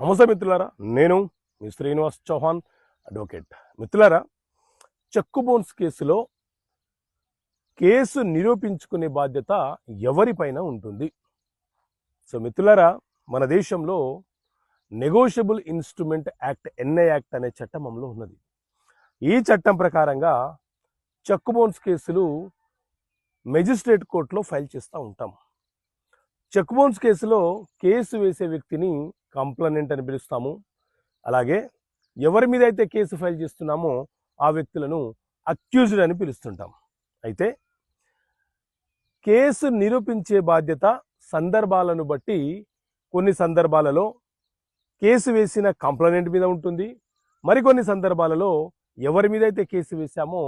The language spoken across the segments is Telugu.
నమస్తే మిత్రులారా, నేను మీ శ్రీనివాస్ చౌహాన్ అడ్వకేట్. మిత్రులారా, చెక్కు బౌన్స్ కేసులో కేసు నిరూపించుకునే బాధ్యత ఎవరిపైన ఉంటుంది? సో మిత్రులారా, మన దేశంలో negotiable instrument act NI act అనే చట్టం అమలు ఉన్నది. ఈ చట్టం ప్రకారంగా చెక్కు బౌన్స్ కేసులు మెజిస్ట్రేట్ కోర్టులో ఫైల్ చేస్తూ ఉంటాం. చెక్ బౌన్స్ కేసులో కేసు వేసే వ్యక్తిని కంప్లైనెంట్ అని పిలుస్తాము. అలాగే ఎవరి మీద అయితే కేసు ఫైల్ చేస్తున్నామో ఆ వ్యక్తులను అక్యూజ్డ్ అని పిలుస్తుంటాం. అయితే కేసు నిరూపించే బాధ్యత సందర్భాలను బట్టి కొన్ని సందర్భాలలో కేసు వేసిన కంప్లైనెంట్ మీద ఉంటుంది. మరికొన్ని సందర్భాలలో ఎవరి మీద అయితే కేసు వేశామో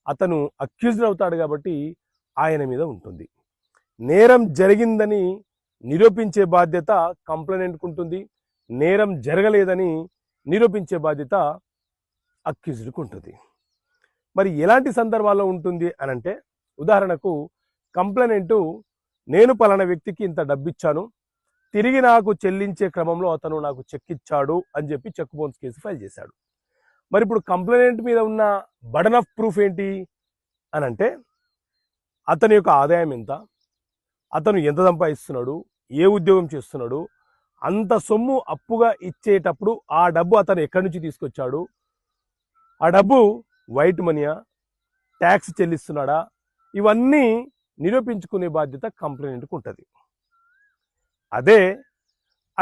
అతను అక్యూజ్డ్ అవుతాడు కాబట్టి ఆయన మీద ఉంటుంది. నేరం జరిగిందని నిరూపించే బాధ్యత కంప్లైనెంట్కు ఉంటుంది. నేరం జరగలేదని నిరూపించే బాధ్యత అక్యూజ్డ్కు ఉంటుంది. మరి ఎలాంటి సందర్భాల్లో ఉంటుంది అనంటే, ఉదాహరణకు కంప్లైనెంటు నేను పలానా వ్యక్తికి ఇంత డబ్బిచ్చాను, తిరిగి నాకు చెల్లించే క్రమంలో అతను నాకు చెక్ ఇచ్చాడు అని చెప్పి చెక్ బౌన్స్ కేసు ఫైల్ చేశాడు. మరి ఇప్పుడు కంప్లైనెంట్ మీద ఉన్న బర్డన్ ఆఫ్ ప్రూఫ్ ఏంటి అనంటే, అతని యొక్క ఆదాయం ఎంత, అతను ఎంత సంపాదిస్తున్నాడు, ఏ ఉద్యోగం చేస్తున్నాడు, అంత సొమ్ము అప్పుగా ఇచ్చేటప్పుడు ఆ డబ్బు అతను ఎక్కడి నుంచి తీసుకొచ్చాడు, ఆ డబ్బు వైట్ మనీయా, ట్యాక్స్ చెల్లిస్తున్నాడా, ఇవన్నీ నిరూపించుకునే బాధ్యత కంప్లైనెంట్కు ఉంటుంది. అదే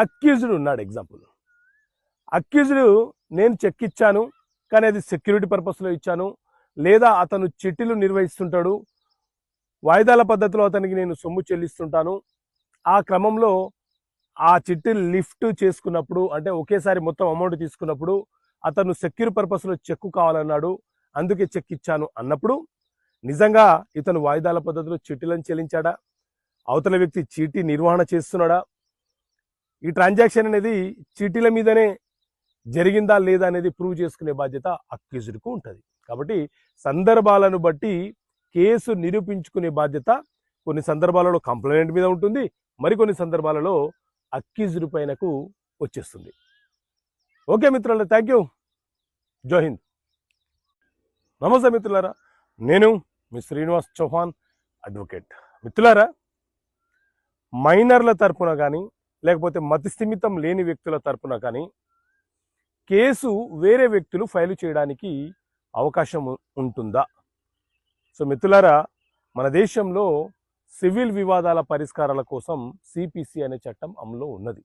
అక్యూజ్డ్ ఉన్నాడు. ఎగ్జాంపుల్, అక్యూజ్డ్ నేను చెక్ ఇచ్చాను కానీ అది సెక్యూరిటీ పర్పస్లో ఇచ్చాను, లేదా అతను చిట్టీలు నిర్వహిస్తుంటాడు, వాయిదాల పద్ధతిలో అతనికి నేను సొమ్ము చెల్లిస్తుంటాను, ఆ క్రమంలో ఆ చిట్టీలు లిఫ్ట్ చేసుకున్నప్పుడు అంటే ఒకేసారి మొత్తం అమౌంట్ తీసుకున్నప్పుడు అతను సెక్యూర్ పర్పస్లో చెక్కు కావాలన్నాడు, అందుకే చెక్ ఇచ్చాను అన్నప్పుడు నిజంగా ఇతను వాయిదాల పద్ధతిలో చిట్టీలను చెల్లించాడా, అవతల వ్యక్తి చీటీ నిర్వహణ చేస్తున్నాడా, ఈ ట్రాన్సాక్షన్ అనేది చీటీల మీదనే జరిగిందా లేదా అనేది ప్రూవ్ చేసుకునే బాధ్యత అక్యూజ్డ్కు ఉంటుంది. కాబట్టి సందర్భాలను బట్టి కేసు నిరూపించుకునే బాధ్యత కొన్ని సందర్భాలలో కంప్లైనెంట్ మీద ఉంటుంది, మరికొన్ని సందర్భాలలో అక్యూజ్డ్ పైనకు వచ్చేస్తుంది. ఓకే మిత్రులారా, థ్యాంక్ యూ. జై హింద్. నమస్తే మిత్రులారా, నేను మీ శ్రీనివాస్ చౌహాన్ అడ్వకేట్. మిత్రులారా, మైనర్ల తరపున కానీ లేకపోతే మతిస్థిమితం లేని వ్యక్తుల తరపున కానీ కేసు వేరే వ్యక్తులు ఫైలు చేయడానికి అవకాశం ఉంటుందా? సో మిత్రులారా, మన దేశంలో సివిల్ వివాదాల పరిష్కారాల కోసం సిపిసి అనే చట్టం అమలులో ఉన్నది.